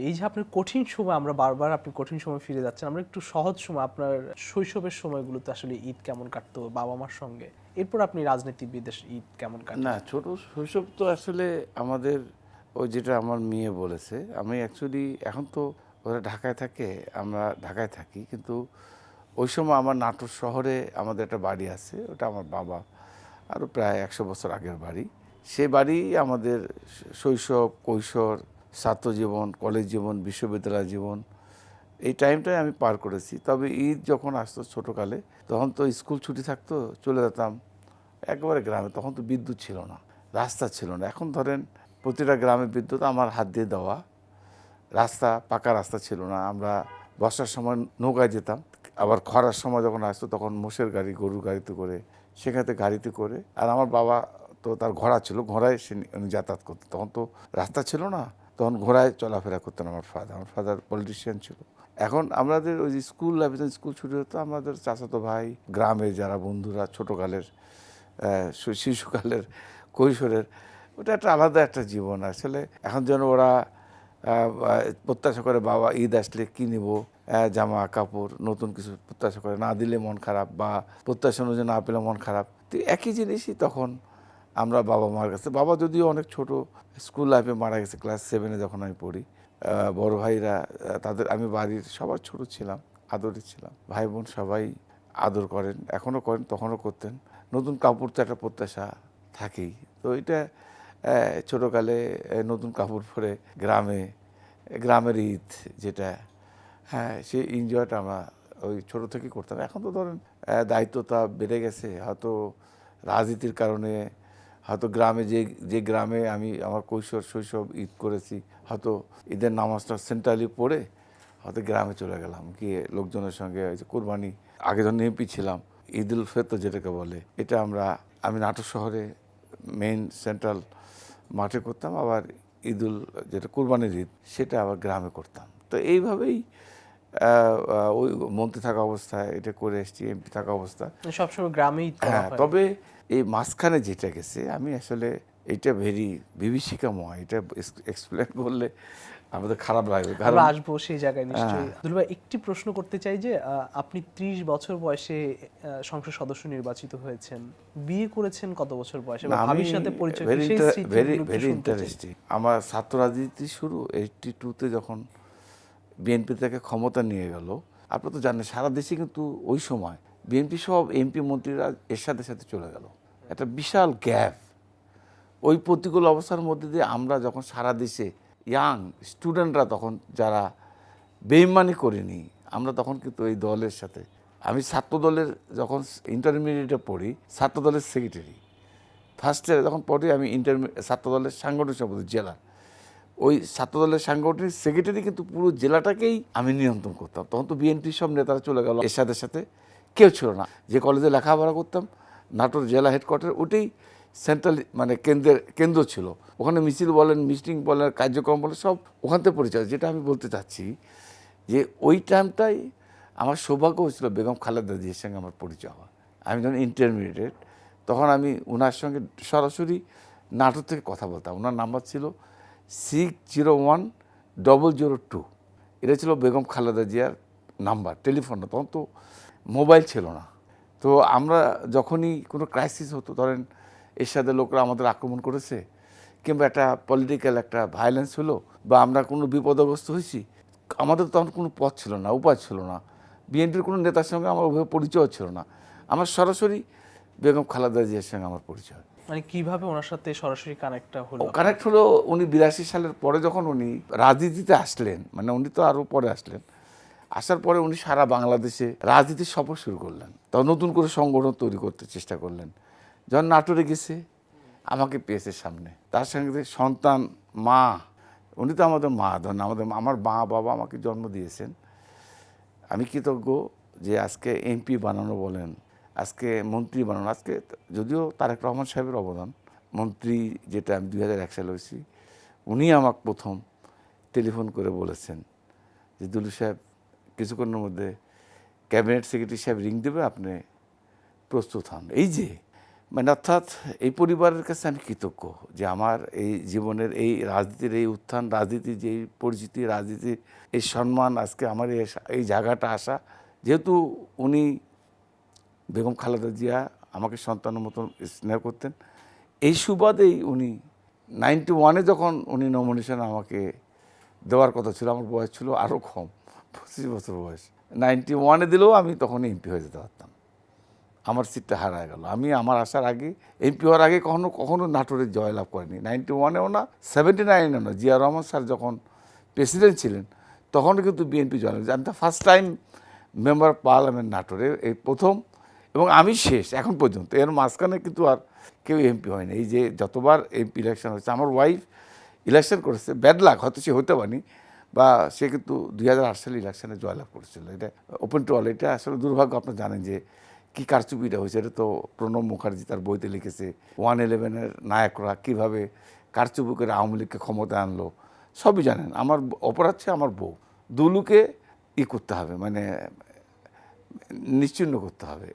এই যে আপনার কঠিন সময়, আমরা বারবার আপনি কঠিন সময় ফিরে যাচ্ছেন, আমরা একটু সহজ সময়, আপনার শৈশবের সময়গুলোতে আসলে ঈদ কেমন কাটতো বাবা মার সঙ্গে, এরপর আপনি রাজনীতিবিদের ঈদ কেমন কাটে? না, ছোট শৈশব তো আসলে আমাদের ওই যেটা আমার মেয়ে বলেছে, আমি অ্যাকচুয়ালি এখন তো ওরা ঢাকায় থাকে, আমরা ঢাকায় থাকি, কিন্তু ওই সময় আমার নাটোর শহরে আমাদের একটা বাড়ি আছে, ওটা আমার বাবা আরও প্রায় 100 বছর আগের বাড়ি। সে বাড়ি আমাদের শৈশব, কৈশোর, ছাত্র জীবন, কলেজ জীবন, বিশ্ববিদ্যালয় জীবন, এই টাইমটাই আমি পার করেছি। তবে ঈদ যখন আসতো ছোটোকালে, তখন তো স্কুল ছুটি থাকতো, চলে যেতাম একেবারে গ্রামে। তখন তো বিদ্যুৎ ছিল না, রাস্তা ছিল না। এখন ধরেন প্রতিটা গ্রামে বিদ্যুৎ আমার হাত দিয়ে দেওয়া, রাস্তা পাকা রাস্তা ছিল না। আমরা বর্ষার সময় নৌকায় যেতাম, আবার খরার সময় যখন আসতো তখন মোষের গাড়ি, গরুর গাড়িতে করে, সেখানে গাড়িতে করে। আর আমার বাবা তো তার ঘোড়া ছিল, ঘোড়ায় সে উনি যাতায়াত করতো। তখন তো রাস্তা ছিল না, তখন ঘোড়ায় চলাফেরা করতেন আমার ফাদার পলিটিশিয়ান ছিল। এখন আমাদের ওই যে স্কুল লাইফে স্কুল ছুটি হতো, আমাদের চাচাতো ভাই, গ্রামের যারা বন্ধুরা, ছোটোকালের শিশুকালের, কৈশোরের, ওটা একটা আলাদা একটা জীবন আসলে। এখন যেন ওরা প্রত্যাশা করে বাবা ঈদ আসলে কী নেবো, জামা কাপড় নতুন কিছু প্রত্যাশা করে, না দিলে মন খারাপ, বা প্রত্যাশা অনুযায়ী না পেলে মন খারাপ। তো একই জিনিসই তখন আমরা বাবা মার কাছে। বাবা যদিও অনেক ছোট, স্কুল লাইফে মারা গেছে ক্লাস 7-এ যখন আমি পড়ি। বড় ভাইরা তাদের, আমি বাড়ির সবার ছোট ছিলাম, আদরে ছিলাম। ভাই বোন সবাই আদর করেন, এখনও করেন, তখনও করতেন। নতুন কাপড় তো একটা প্রত্যাশা থাকেই। তো এটা ছোটোকালে নতুন কাপড় পরে গ্রামের ঈদ যেটা, হ্যাঁ, সেই এনজয়টা আমরা ওই ছোটো থেকেই করতাম। এখন তো ধরেন দায়িত্বটা বেড়ে গেছে, হয়তো রাজনীতির কারণে, হয়তো গ্রামে যে গ্রামে আমি আমার শৈশব ঈদ করেছি, হয়তো ঈদের নামাজটা সেন্ট্রালি পড়ে হয়তো গ্রামে চলে গেলাম, গিয়ে লোকজনের সঙ্গে ওই যে কোরবানি, আগে যখন এমপি ছিলাম, ঈদ উল ফিতর যেটাকে বলে, এটা আমি নাটোর শহরে মেইন সেন্ট্রাল মাঠে করতাম। আবার ঈদুল, যেটা কোরবানির ঈদ, সেটা আবার গ্রামে করতাম। তো এইভাবেই ওই মন্ত্রী থাকা অবস্থায় এটা করে এসেছি, এমপি থাকা অবস্থায়। সবসময় গ্রামে ঈদ করা হ্যাঁ, হয়? তবে এই মাঝখানে যেটা গেছে, আমি আসলে এইটা ভেরি বিভীষিকাময়, এটা এক্সপ্লেন করলে আমাদের খারাপ লাগবে, আমরা কারণ আসবো সেই জায়গায় নিশ্চয়ই। দুলু ভাই, একটি প্রশ্ন করতে চাই যে আপনি 30 বছর বয়সে সংসদ সদস্য নির্বাচিত হয়েছেন, বিয়ে করেছেন কত বছর বয়সে, বা আমি ভাবির সাথে পরিচয় কি, ভেরি সেই ভেরি স্মৃতিগুলো একটু ভেরি শুনতে চাই। ইন্টারেস্টিং। আমার ছাত্র রাজনীতি শুরু 82-তে, যখন বিএনপি থেকে ক্ষমতা নিয়ে গেল। আপনারা তো জানেন সারা দেশে কিন্তু ওই সময় বিএনপি সব এমপি মন্ত্রীরা এর সাথে সাথে চলে গেল, একটা বিশাল গ্যাপ। ওই প্রতিকূল অবস্থার মধ্যে দিয়ে আমরা যখন সারা দেশে ইয়াং স্টুডেন্টরা, তখন যারা বেইমানি করেনি, আমরা তখন কিন্তু এই দলের সাথে, আমি ছাত্র দলের যখন ইন্টারমিডিয়েটে পড়ি, ছাত্র দলের সেক্রেটারি, ফার্স্ট ইয়ারে যখন পড়ি আমি ছাত্র দলের সাংগঠনিক সম্পাদক জেলার, ওই ছাত্রদলের সাংগঠনিক সেক্রেটারি, কিন্তু পুরো জেলাটাকেই আমি নিয়ন্ত্রণ করতাম। তখন তো বিএনপির সব নেতারা চলে গেল, এরশাদের সাথে কেউ ছিল না। যে কলেজে লেখাপড়া করতাম, নাটোর জেলা হেডকোয়ার্টার, ওটাই সেন্ট্রাল, মানে কেন্দ্র ছিল। ওখানে মিছিল বলেন, মিটিং বলেন, কার্যক্রম বলেন, সব ওখান থেকে পরিচয়। যেটা আমি বলতে চাচ্ছি যে ওই টাইমটাই আমার সৌভাগ্য হয়েছিল বেগম খালেদা জিয়ার সঙ্গে আমার পরিচয় হওয়া। আমি যখন ইন্টারমিডিয়েট, তখন আমি ওনার সঙ্গে সরাসরি নাটোর থেকে কথা বলতাম। ওনার নাম্বার ছিল 601002। এটা ছিল বেগম খালেদা জিয়ার নাম্বার, টেলিফোন। তখন তো মোবাইল ছিল না। তো আমরা যখনই কোনো ক্রাইসিস হতো, ধরেন এরশাদের লোকরা আমাদের আক্রমণ করেছে, কিংবা একটা পলিটিক্যাল একটা ভায়োলেন্স হলো, বা আমরা কোনো বিপদগ্রস্ত হয়েছি, আমাদের তখন কোনো পথ ছিল না, উপায় ছিল না। বিএনপির কোনো নেতার সঙ্গে আমার ওইভাবে পরিচয় ছিল না। আমার সরাসরি বেগম খালেদা জিয়ার সঙ্গে আমার পরিচয়। মানে কিভাবে ওনার সাথে সরাসরি কানেক্টটা হলো? কানেক্ট হলো উনি 82 সালের পরে যখন উনি রাজনীতিতে আসলেন, মানে উনি তো আরও পরে আসলেন, আসার পরে উনি সারা বাংলাদেশে রাজনীতির সফর শুরু করলেন। তখন নতুন করে সংগঠন তৈরি করতে চেষ্টা করলেন। যখন নাটোরে গেছে, আমাকে পেয়েছে সামনে, তার সঙ্গে সন্তান, মা, উনি তো আমাদের মা, ধরেন আমার মা বাবা আমাকে জন্ম দিয়েছেন। আমি কৃতজ্ঞ যে আজকে এমপি বানানো বলেন, আজকে মন্ত্রী বানানো, আজকে যদিও তারেক রহমান সাহেবের অবদান, মন্ত্রী যেটা আমি 2001 সালে হয়েছি, উনি আমাকে প্রথম টেলিফোন করে বলেছেন যে দুলু সাহেব কিছুক্ষণের মধ্যে ক্যাবিনেট সেক্রেটারি সাহেব রিং দেবে, আপনি প্রস্তুত হন। এই যে মানে অর্থাৎ এই পরিবারের কাছে আমি কৃতজ্ঞ যে আমার এই জীবনের এই রাজনীতির এই উত্থান, রাজনীতির যে পরিচিতি, রাজনীতির এই সম্মান, আজকে আমার এই জায়গাটা আসা, যেহেতু উনি বেগম খালেদা জিয়া আমাকে সন্তানের মতন স্নেহ করতেন, এই সুবাদেই উনি 91-এ যখন উনি নমিনেশন আমাকে দেওয়ার কথা ছিল, আমার বয়স ছিল আরও কম, 25 বছর বয়স। 91-এ দিলেও আমি তখন এমপি হয়ে যেতে পারতাম। আমার সিটটা হারায় গেল। আমি আমার আসার আগে, এমপি হওয়ার আগে কখনো নাটোরে জয়লাভ করেনি। 91-এও না, 79-এও না। জিয়া রহমান স্যার যখন প্রেসিডেন্ট ছিলেন তখনও কিন্তু বিএনপি জয়লাভ। আমি তো first time member of parliament নাটোরে, এই প্রথম, এবং আমি শেষ এখন পর্যন্ত। এর মাঝখানে কিন্তু আর কেউ এমপি হয়নি। এই যে যতবার এমপি ইলেকশন হচ্ছে, আমার ওয়াইফ ইলেকশন করেছে, ব্যাড লাক, হয়তো সে হতে পারেনি, বা সে কিন্তু 2008 সালে ইলেকশনে জয়লাভ করেছিল। এটা ওপেন টু অল, এটা আসলে দুর্ভাগ্য। আপনারা জানেন যে কী কারচুপিটা হয়েছে, এটা তো প্রণব মুখার্জি তার বইতে লিখেছে। 111-এর নায়করা কীভাবে কারচুপি করে আওয়ামী লীগকে ক্ষমতায় আনলো, সবই জানেন। আমার অপরাধ ছিল আমার বউ। দুলুকে করতে হবে, মানে নিশ্চিহ্ন করতে হবে।